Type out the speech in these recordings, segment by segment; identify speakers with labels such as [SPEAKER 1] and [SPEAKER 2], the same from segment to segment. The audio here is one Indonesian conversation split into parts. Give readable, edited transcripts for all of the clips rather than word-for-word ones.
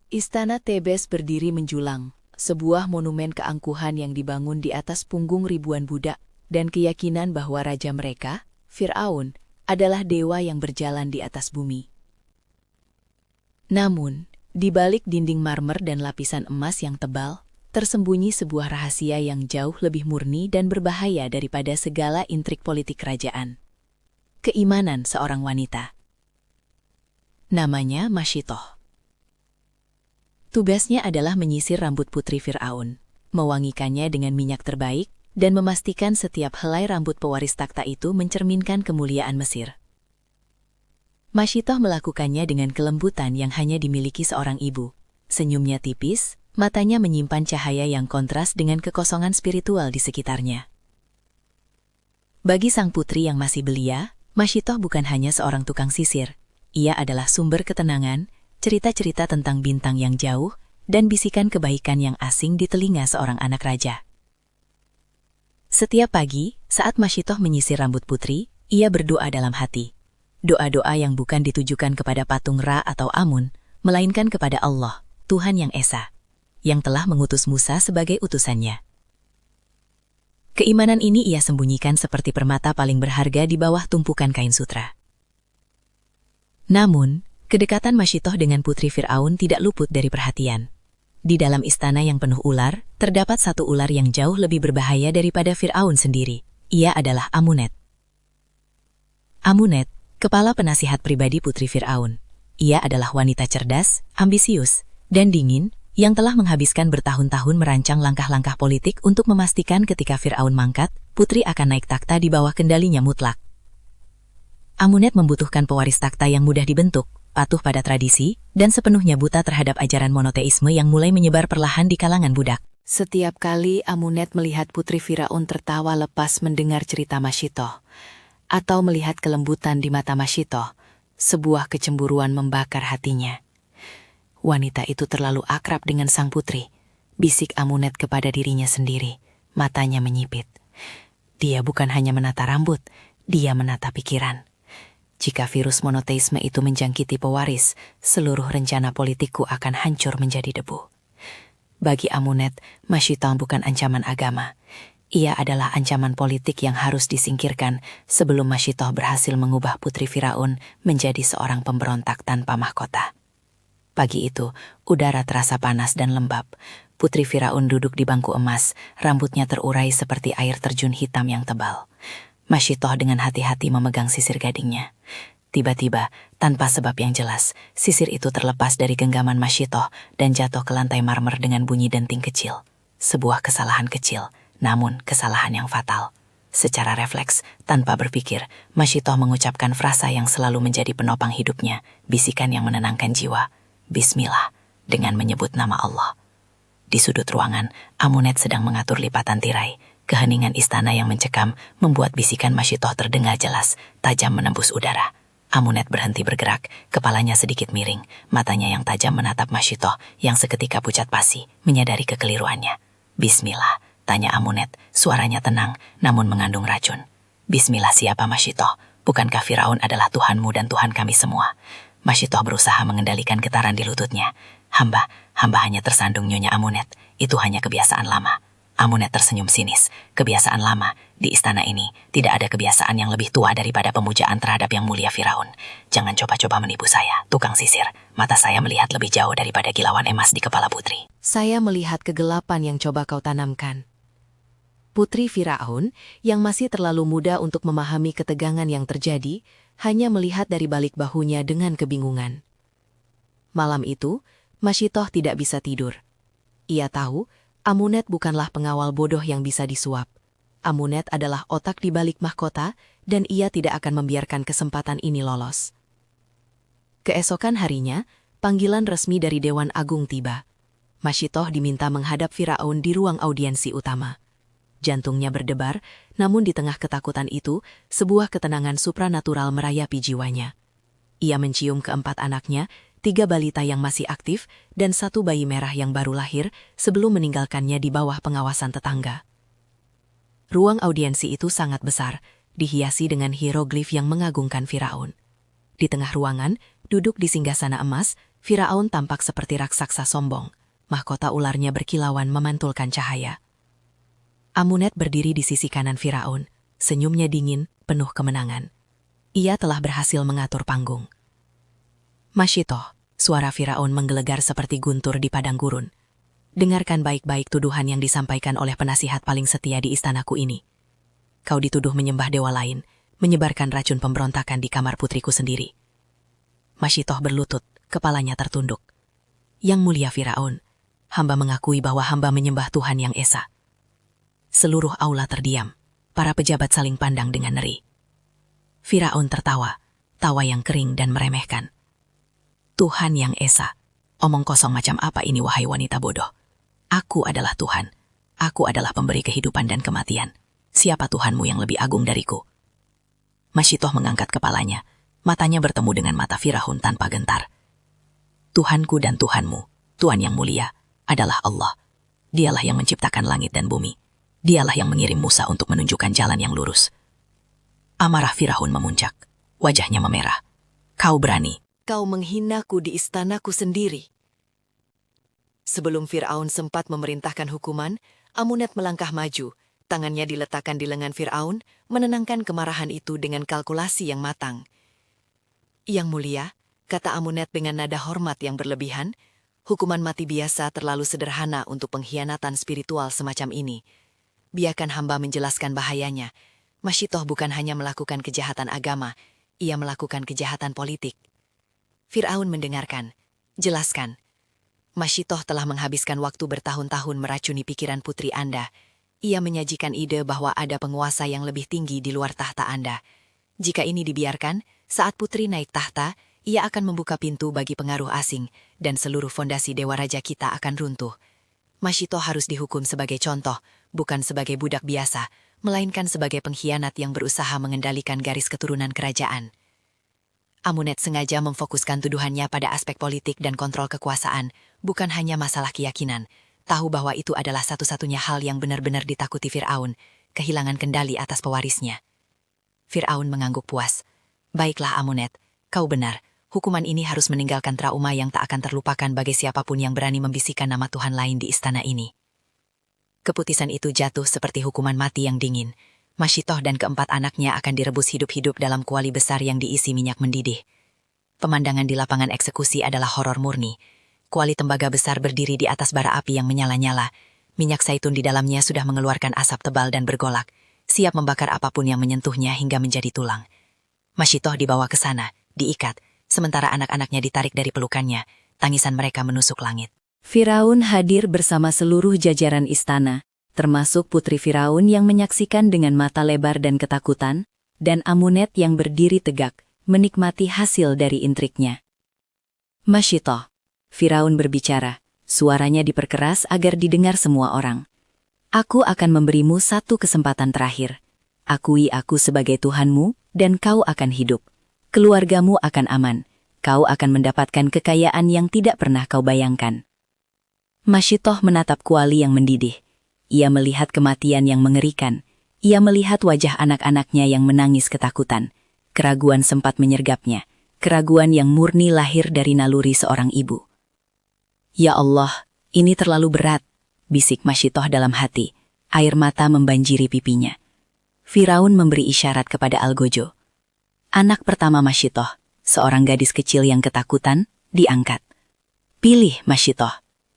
[SPEAKER 1] Istana Tebes berdiri menjulang, sebuah monumen keangkuhan yang dibangun di atas punggung ribuan budak, dan keyakinan bahwa raja mereka, Fir'aun, adalah dewa yang berjalan di atas bumi. Namun, di balik dinding marmer dan lapisan emas yang tebal, tersembunyi sebuah rahasia yang jauh lebih murni dan berbahaya daripada segala intrik politik kerajaan. Keimanan seorang wanita. Namanya Masyitoh. Tugasnya adalah menyisir rambut putri Fir'aun, mewangikannya dengan minyak terbaik, dan memastikan setiap helai rambut pewaris takhta itu mencerminkan kemuliaan Mesir. Masyitoh melakukannya dengan kelembutan yang hanya dimiliki seorang ibu. Senyumnya tipis, matanya menyimpan cahaya yang kontras dengan kekosongan spiritual di sekitarnya. Bagi sang putri yang masih belia, Masyitoh bukan hanya seorang tukang sisir. Ia adalah sumber ketenangan, cerita-cerita tentang bintang yang jauh, dan bisikan kebaikan yang asing di telinga seorang anak raja. Setiap pagi, saat Masyitoh menyisir rambut putri, ia berdoa dalam hati. Doa-doa yang bukan ditujukan kepada patung Ra atau Amun, melainkan kepada Allah, Tuhan yang Esa, yang telah mengutus Musa sebagai utusannya. Keimanan ini ia sembunyikan seperti permata paling berharga di bawah tumpukan kain sutra. Namun, kedekatan Masyitoh dengan putri Fir'aun tidak luput dari perhatian. Di dalam istana yang penuh ular, terdapat satu ular yang jauh lebih berbahaya daripada Fir'aun sendiri. Ia adalah Amunet. Amunet, kepala penasihat pribadi putri Fir'aun. Ia adalah wanita cerdas, ambisius, dan dingin, yang telah menghabiskan bertahun-tahun merancang langkah-langkah politik untuk memastikan ketika Fir'aun mangkat, putri akan naik takhta di bawah kendalinya mutlak. Amunet membutuhkan pewaris takhta yang mudah dibentuk, patuh pada tradisi, dan sepenuhnya buta terhadap ajaran monoteisme yang mulai menyebar perlahan di kalangan budak. Setiap kali Amunet melihat putri Firaun tertawa lepas mendengar cerita Masyitoh, atau melihat kelembutan di mata Masyitoh, sebuah kecemburuan membakar hatinya. Wanita itu terlalu akrab dengan sang putri, bisik Amunet kepada dirinya sendiri, matanya menyipit. Dia bukan hanya menata rambut, dia menata pikiran. Jika virus monoteisme itu menjangkiti pewaris, seluruh rencana politikku akan hancur menjadi debu. Bagi Amunet, Masyitoh bukan ancaman agama. Ia adalah ancaman politik yang harus disingkirkan sebelum Masyitoh berhasil mengubah putri Firaun menjadi seorang pemberontak tanpa mahkota. Pagi itu, udara terasa panas dan lembab. Putri Firaun duduk di bangku emas, rambutnya terurai seperti air terjun hitam yang tebal. Masyitoh dengan hati-hati memegang sisir gadingnya. Tiba-tiba, tanpa sebab yang jelas, sisir itu terlepas dari genggaman Masyitoh dan jatuh ke lantai marmer dengan bunyi denting kecil. Sebuah kesalahan kecil, namun kesalahan yang fatal. Secara refleks, tanpa berpikir, Masyitoh mengucapkan frasa yang selalu menjadi penopang hidupnya, bisikan yang menenangkan jiwa. Bismillah, dengan menyebut nama Allah. Di sudut ruangan, Amunet sedang mengatur lipatan tirai. Keheningan istana yang mencekam membuat bisikan Masyitoh terdengar jelas, tajam menembus udara. Amunet berhenti bergerak, kepalanya sedikit miring, matanya yang tajam menatap Masyitoh yang seketika pucat pasi, menyadari kekeliruannya. Bismillah, tanya Amunet, suaranya tenang, namun mengandung racun. Bismillah siapa Masyitoh? Bukankah Firaun adalah Tuhanmu dan Tuhan kami semua? Masyitoh berusaha mengendalikan getaran di lututnya. Hamba hanya tersandung Nyonya Amunet, itu hanya kebiasaan lama. Amunet tersenyum sinis. Kebiasaan lama, di istana ini tidak ada kebiasaan yang lebih tua daripada pemujaan terhadap yang mulia Firaun. Jangan coba-coba menipu saya, tukang sisir. Mata saya melihat lebih jauh daripada kilauan emas di kepala putri. Saya melihat kegelapan yang coba kau tanamkan. Putri Firaun, yang masih terlalu muda untuk memahami ketegangan yang terjadi, hanya melihat dari balik bahunya dengan kebingungan. Malam itu, Masyitoh tidak bisa tidur. Ia tahu, Amunet bukanlah pengawal bodoh yang bisa disuap. Amunet adalah otak di balik mahkota, dan ia tidak akan membiarkan kesempatan ini lolos. Keesokan harinya, panggilan resmi dari Dewan Agung tiba. Masyitoh diminta menghadap Firaun di ruang audiensi utama. Jantungnya berdebar, namun di tengah ketakutan itu, sebuah ketenangan supranatural merayapi jiwanya. Ia mencium keempat anaknya, 3 balita yang masih aktif, dan 1 bayi merah yang baru lahir sebelum meninggalkannya di bawah pengawasan tetangga. Ruang audiensi itu sangat besar, dihiasi dengan hieroglif yang mengagungkan Firaun. Di tengah ruangan, duduk di singgasana emas, Firaun tampak seperti raksasa sombong, mahkota ularnya berkilauan memantulkan cahaya. Amunet berdiri di sisi kanan Firaun, senyumnya dingin, penuh kemenangan. Ia telah berhasil mengatur panggung. Masyitoh, suara Firaun menggelegar seperti guntur di padang gurun. Dengarkan baik-baik tuduhan yang disampaikan oleh penasihat paling setia di istanaku ini. Kau dituduh menyembah dewa lain, menyebarkan racun pemberontakan di kamar putriku sendiri. Masyitoh berlutut, kepalanya tertunduk. Yang mulia Firaun, hamba mengakui bahwa hamba menyembah Tuhan yang esa. Seluruh aula terdiam, para pejabat saling pandang dengan ngeri. Firaun tertawa, tawa yang kering dan meremehkan. Tuhan yang esa, omong kosong macam apa ini wahai wanita bodoh? Aku adalah Tuhan. Aku adalah pemberi kehidupan dan kematian. Siapa Tuhanmu yang lebih agung dariku? Masyitoh mengangkat kepalanya. Matanya bertemu dengan mata Firaun tanpa gentar. Tuhanku dan Tuhanmu, Tuhan yang mulia, adalah Allah. Dialah yang menciptakan langit dan bumi. Dialah yang mengirim Musa untuk menunjukkan jalan yang lurus. Amarah Firaun memuncak. Wajahnya memerah. Kau berani.
[SPEAKER 2] Kau menghinaku di istanaku sendiri. Sebelum Firaun sempat memerintahkan hukuman, Amunet melangkah maju. Tangannya diletakkan di lengan Firaun, menenangkan kemarahan itu dengan kalkulasi yang matang. Yang mulia, kata Amunet dengan nada hormat yang berlebihan, hukuman mati biasa terlalu sederhana untuk pengkhianatan spiritual semacam ini. Biarkan hamba menjelaskan bahayanya. Masyitoh bukan hanya melakukan kejahatan agama, ia melakukan kejahatan politik. Firaun mendengarkan. Jelaskan. Masyitoh telah menghabiskan waktu bertahun-tahun meracuni pikiran putri Anda. Ia menyajikan ide bahwa ada penguasa yang lebih tinggi di luar tahta Anda. Jika ini dibiarkan, saat putri naik tahta, ia akan membuka pintu bagi pengaruh asing, dan seluruh fondasi Dewa Raja kita akan runtuh. Masyitoh harus dihukum sebagai contoh, bukan sebagai budak biasa, melainkan sebagai pengkhianat yang berusaha mengendalikan garis keturunan kerajaan. Amunet sengaja memfokuskan tuduhannya pada aspek politik dan kontrol kekuasaan, bukan hanya masalah keyakinan. Tahu bahwa itu adalah satu-satunya hal yang benar-benar ditakuti Firaun, kehilangan kendali atas pewarisnya. Firaun mengangguk puas. Baiklah Amunet, kau benar. Hukuman ini harus meninggalkan trauma yang tak akan terlupakan bagi siapapun yang berani membisikkan nama Tuhan lain di istana ini. Keputusan itu jatuh seperti hukuman mati yang dingin. Masyitoh dan keempat anaknya akan direbus hidup-hidup dalam kuali besar yang diisi minyak mendidih. Pemandangan di lapangan eksekusi adalah horor murni. Kuali tembaga besar berdiri di atas bara api yang menyala-nyala. Minyak zaitun di dalamnya sudah mengeluarkan asap tebal dan bergolak, siap membakar apapun yang menyentuhnya hingga menjadi tulang. Masyitoh dibawa ke sana, diikat, sementara anak-anaknya ditarik dari pelukannya. Tangisan mereka menusuk langit.
[SPEAKER 3] Firaun hadir bersama seluruh jajaran istana, termasuk putri Firaun yang menyaksikan dengan mata lebar dan ketakutan, dan Amunet yang berdiri tegak, menikmati hasil dari intriknya. Masyitoh, Firaun berbicara, suaranya diperkeras agar didengar semua orang. Aku akan memberimu satu kesempatan terakhir. Akui aku sebagai Tuhanmu, dan kau akan hidup. Keluargamu akan aman. Kau akan mendapatkan kekayaan yang tidak pernah kau bayangkan. Masyitoh menatap kuali yang mendidih. Ia melihat kematian yang mengerikan. Ia melihat wajah anak-anaknya yang menangis ketakutan. Keraguan sempat menyergapnya. Keraguan yang murni lahir dari naluri seorang ibu. Ya Allah, ini terlalu berat, bisik Masyitoh dalam hati. Air mata membanjiri pipinya. Firaun memberi isyarat kepada Algojo. Anak pertama Masyitoh, seorang gadis kecil yang ketakutan, diangkat. Pilih Masyitoh,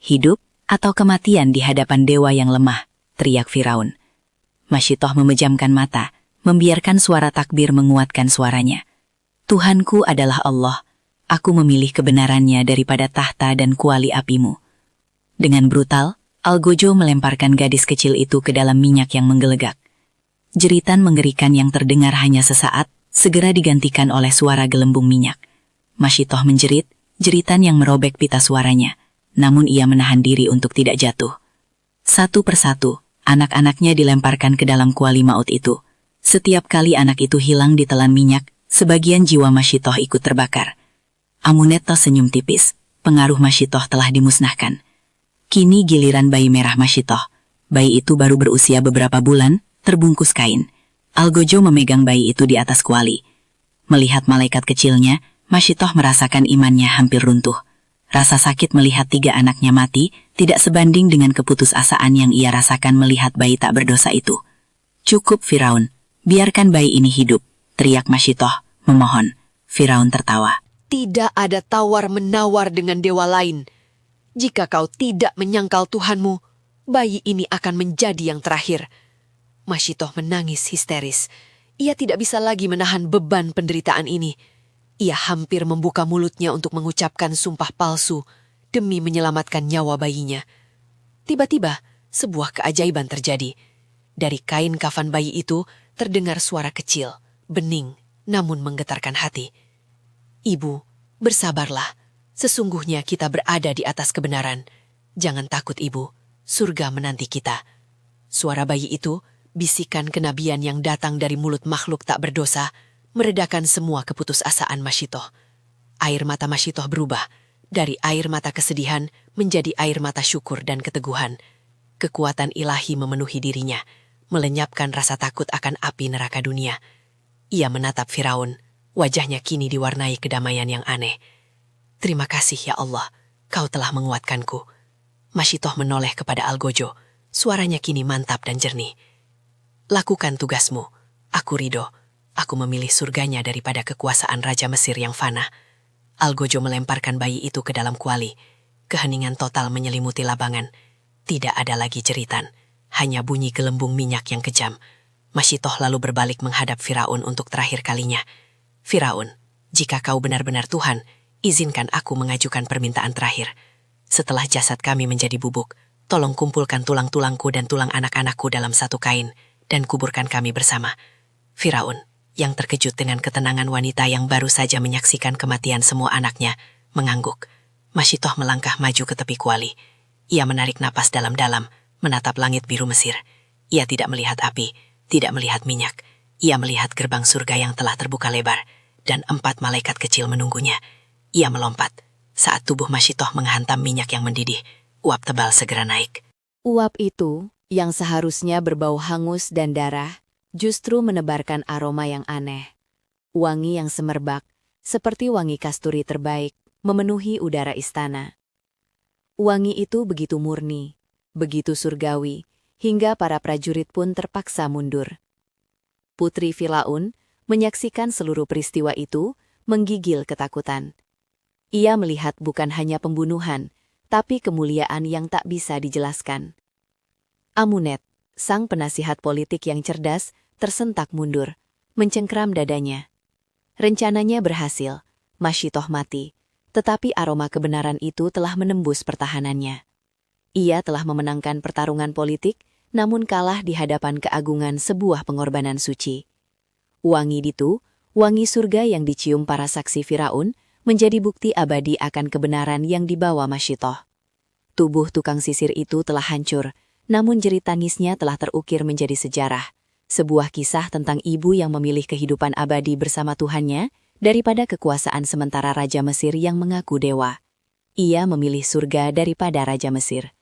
[SPEAKER 3] hidup atau kematian di hadapan dewa yang lemah, teriak Firaun. Masyitoh memejamkan mata, membiarkan suara takbir menguatkan suaranya. Tuhanku adalah Allah, aku memilih kebenarannya daripada tahta dan kuali apimu. Dengan brutal, Algojo melemparkan gadis kecil itu ke dalam minyak yang menggelegak. Jeritan mengerikan yang terdengar hanya sesaat, segera digantikan oleh suara gelembung minyak. Masyitoh menjerit, jeritan yang merobek pita suaranya. Namun ia menahan diri untuk tidak jatuh. Satu persatu, anak-anaknya dilemparkan ke dalam kuali maut itu. Setiap kali anak itu hilang ditelan minyak, sebagian jiwa Masyitoh ikut terbakar. Amunet tersenyum tipis, pengaruh Masyitoh telah dimusnahkan. Kini giliran bayi merah Masyitoh. Bayi itu baru berusia beberapa bulan, terbungkus kain. Algojo memegang bayi itu di atas kuali. Melihat malaikat kecilnya, Masyitoh merasakan imannya hampir runtuh.
[SPEAKER 1] Rasa sakit melihat 3 anaknya mati tidak sebanding dengan keputusasaan yang ia rasakan melihat bayi tak berdosa itu. "Cukup, Firaun. Biarkan bayi ini hidup," teriak Masyitoh, memohon. Firaun tertawa.
[SPEAKER 2] Tidak ada tawar-menawar dengan dewa lain. Jika kau tidak menyangkal Tuhanmu, bayi ini akan menjadi yang terakhir. Masyitoh menangis histeris. Ia tidak bisa lagi menahan beban penderitaan ini. Ia hampir membuka mulutnya untuk mengucapkan sumpah palsu demi menyelamatkan nyawa bayinya. Tiba-tiba, sebuah keajaiban terjadi. Dari kain kafan bayi itu terdengar suara kecil, bening, namun menggetarkan hati. "Ibu, bersabarlah. Sesungguhnya kita berada di atas kebenaran. Jangan takut, Ibu. Surga menanti kita." Suara bayi itu, bisikan kenabian yang datang dari mulut makhluk tak berdosa, meredakan semua keputusasaan Masyitoh. Air mata Masyitoh berubah, dari air mata kesedihan menjadi air mata syukur dan keteguhan. Kekuatan ilahi memenuhi dirinya, melenyapkan rasa takut akan api neraka dunia. Ia menatap Firaun, wajahnya kini diwarnai kedamaian yang aneh. "Terima kasih ya Allah, kau telah menguatkanku." Masyitoh menoleh kepada Algojo, suaranya kini mantap dan jernih. "Lakukan tugasmu, aku ridho. Aku memilih surganya daripada kekuasaan Raja Mesir yang fana." Algojo melemparkan bayi itu ke dalam kuali. Keheningan total menyelimuti labangan. Tidak ada lagi jeritan, hanya bunyi gelembung minyak yang kejam. Masyitoh lalu berbalik menghadap Firaun untuk terakhir kalinya. "Firaun, jika kau benar-benar Tuhan, izinkan aku mengajukan permintaan terakhir. Setelah jasad kami menjadi bubuk, tolong kumpulkan tulang-tulangku dan tulang anak-anakku dalam satu kain, dan kuburkan kami bersama." Firaun, yang terkejut dengan ketenangan wanita yang baru saja menyaksikan kematian semua anaknya, mengangguk. Masyitoh melangkah maju ke tepi kuali. Ia menarik napas dalam-dalam, menatap langit biru Mesir. Ia tidak melihat api, tidak melihat minyak. Ia melihat gerbang surga yang telah terbuka lebar, dan 4 malaikat kecil menunggunya. Ia melompat. Saat tubuh Masyitoh menghantam minyak yang mendidih, uap tebal segera naik.
[SPEAKER 3] Uap itu, yang seharusnya berbau hangus dan darah, justru menebarkan aroma yang aneh. Wangi yang semerbak, seperti wangi kasturi terbaik, memenuhi udara istana. Wangi itu begitu murni, begitu surgawi, hingga para prajurit pun terpaksa mundur. Putri Firaun menyaksikan seluruh peristiwa itu, menggigil ketakutan. Ia melihat bukan hanya pembunuhan, tapi kemuliaan yang tak bisa dijelaskan. Amunet, sang penasihat politik yang cerdas, tersentak mundur, mencengkram dadanya. Rencananya berhasil, Masyitoh mati, tetapi aroma kebenaran itu telah menembus pertahanannya. Ia telah memenangkan pertarungan politik, namun kalah di hadapan keagungan sebuah pengorbanan suci. Wangi itu, wangi surga yang dicium para saksi Firaun, menjadi bukti abadi akan kebenaran yang dibawa Masyitoh. Tubuh tukang sisir itu telah hancur, namun jerit tangisnya telah terukir menjadi sejarah. Sebuah kisah tentang ibu yang memilih kehidupan abadi bersama Tuhannya daripada kekuasaan sementara Raja Mesir yang mengaku dewa. Ia memilih surga daripada Raja Mesir.